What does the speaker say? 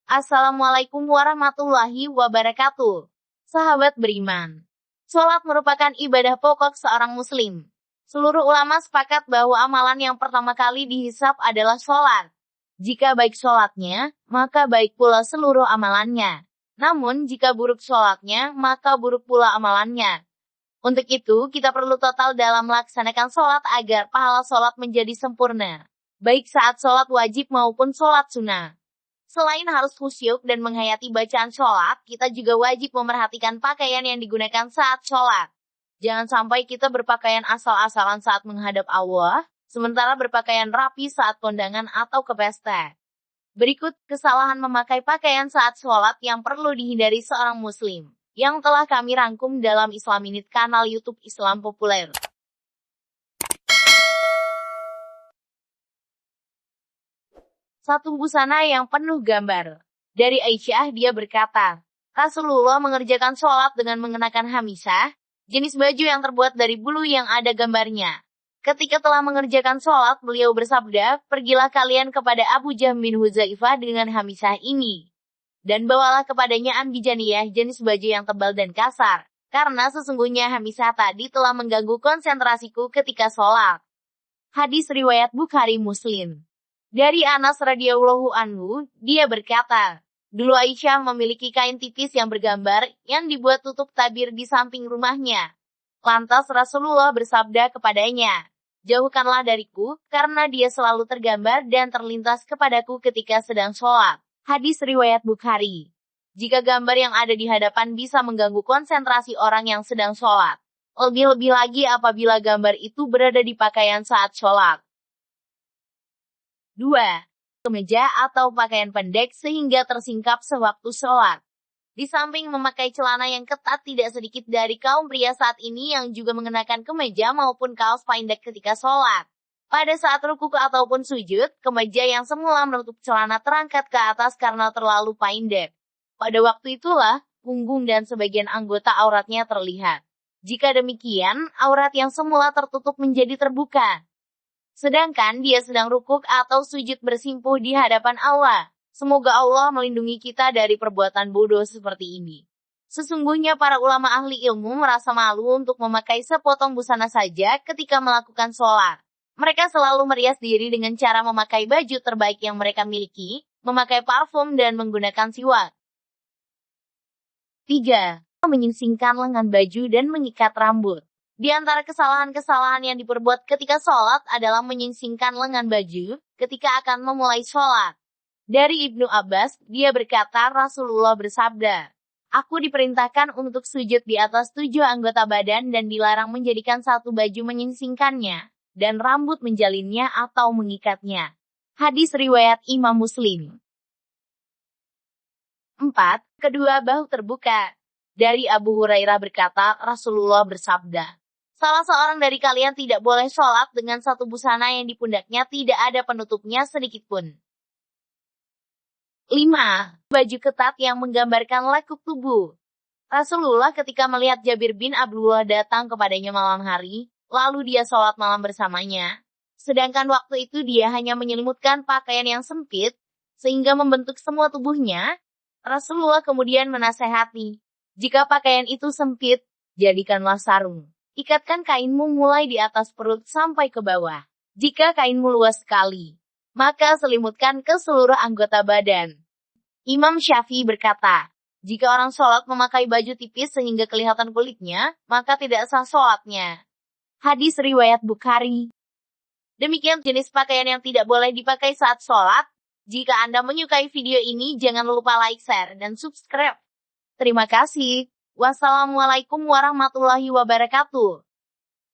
Assalamualaikum warahmatullahi wabarakatuh. Sahabat beriman, sholat merupakan ibadah pokok seorang muslim. Seluruh ulama sepakat bahwa amalan yang pertama kali dihisab adalah sholat. Jika baik sholatnya, maka baik pula seluruh amalannya. Namun jika buruk sholatnya, maka buruk pula amalannya. Untuk itu, kita perlu total dalam melaksanakan sholat agar pahala sholat menjadi sempurna. Baik saat sholat wajib maupun sholat sunnah. Selain harus khusyuk dan menghayati bacaan sholat, kita juga wajib memerhatikan pakaian yang digunakan saat sholat. Jangan sampai kita berpakaian asal-asalan saat menghadap Allah, sementara berpakaian rapi saat kondangan atau ke pesta. Berikut kesalahan memakai pakaian saat sholat yang perlu dihindari seorang muslim, yang telah kami rangkum dalam Islam Minute kanal YouTube Islam Populer. 1. Busana yang penuh gambar. Dari Aisyah dia berkata, Rasulullah mengerjakan sholat dengan mengenakan hamisah, jenis baju yang terbuat dari bulu yang ada gambarnya. Ketika telah mengerjakan sholat, beliau bersabda, pergilah kalian kepada Abu Jahm bin Huzaifah dengan hamisah ini. Dan bawalah kepadanya ambijaniyah jenis baju yang tebal dan kasar, karena sesungguhnya hamisah tadi telah mengganggu konsentrasiku ketika sholat. Hadis riwayat Bukhari Muslim. Dari Anas radhiyallahu anhu, dia berkata, dulu Aisyah memiliki kain tipis yang bergambar, yang dibuat tutup tabir di samping rumahnya. Lantas Rasulullah bersabda kepadanya, jauhkanlah dariku, karena dia selalu tergambar dan terlintas kepadaku ketika sedang sholat. Hadis riwayat Bukhari. Jika gambar yang ada di hadapan bisa mengganggu konsentrasi orang yang sedang sholat, lebih-lebih lagi apabila gambar itu berada di pakaian saat sholat. 2. Kemeja atau pakaian pendek sehingga tersingkap sewaktu sholat. Di samping memakai celana yang ketat, tidak sedikit dari kaum pria saat ini yang juga mengenakan kemeja maupun kaos pendek ketika sholat. Pada saat rukuk ataupun sujud, kemeja yang semula menutup celana terangkat ke atas karena terlalu pendek. Pada waktu itulah, punggung dan sebagian anggota auratnya terlihat. Jika demikian, aurat yang semula tertutup menjadi terbuka. Sedangkan dia sedang rukuk atau sujud bersimpuh di hadapan Allah. Semoga Allah melindungi kita dari perbuatan bodoh seperti ini. Sesungguhnya para ulama ahli ilmu merasa malu untuk memakai sepotong busana saja ketika melakukan sholat. Mereka selalu merias diri dengan cara memakai baju terbaik yang mereka miliki, memakai parfum dan menggunakan siwak. 3. Menyingsingkan lengan baju dan mengikat rambut. Di antara kesalahan-kesalahan yang diperbuat ketika sholat adalah menyingsingkan lengan baju ketika akan memulai sholat. Dari Ibnu Abbas, dia berkata Rasulullah bersabda, aku diperintahkan untuk sujud di atas 7 anggota badan dan dilarang menjadikan satu baju menyingsingkannya, dan rambut menjalinnya atau mengikatnya. Hadis riwayat Imam Muslim. 4. Kedua bahu terbuka. Dari Abu Hurairah berkata Rasulullah bersabda, salah seorang dari kalian tidak boleh sholat dengan satu busana yang di pundaknya tidak ada penutupnya sedikitpun. 5. Baju ketat yang menggambarkan lekuk tubuh. Rasulullah ketika melihat Jabir bin Abdullah datang kepadanya malam hari, lalu dia sholat malam bersamanya. Sedangkan waktu itu dia hanya menyelimutkan pakaian yang sempit, sehingga membentuk semua tubuhnya. Rasulullah kemudian menasehati, jika pakaian itu sempit, jadikanlah sarung. Ikatkan kainmu mulai di atas perut sampai ke bawah. Jika kainmu luas sekali, maka selimutkan ke seluruh anggota badan. Imam Syafi'i berkata, jika orang sholat memakai baju tipis sehingga kelihatan kulitnya, maka tidak sah sholatnya. Hadis riwayat Bukhari. Demikian jenis pakaian yang tidak boleh dipakai saat sholat. Jika Anda menyukai video ini, jangan lupa like, share, dan subscribe. Terima kasih. Wassalamualaikum warahmatullahi wabarakatuh.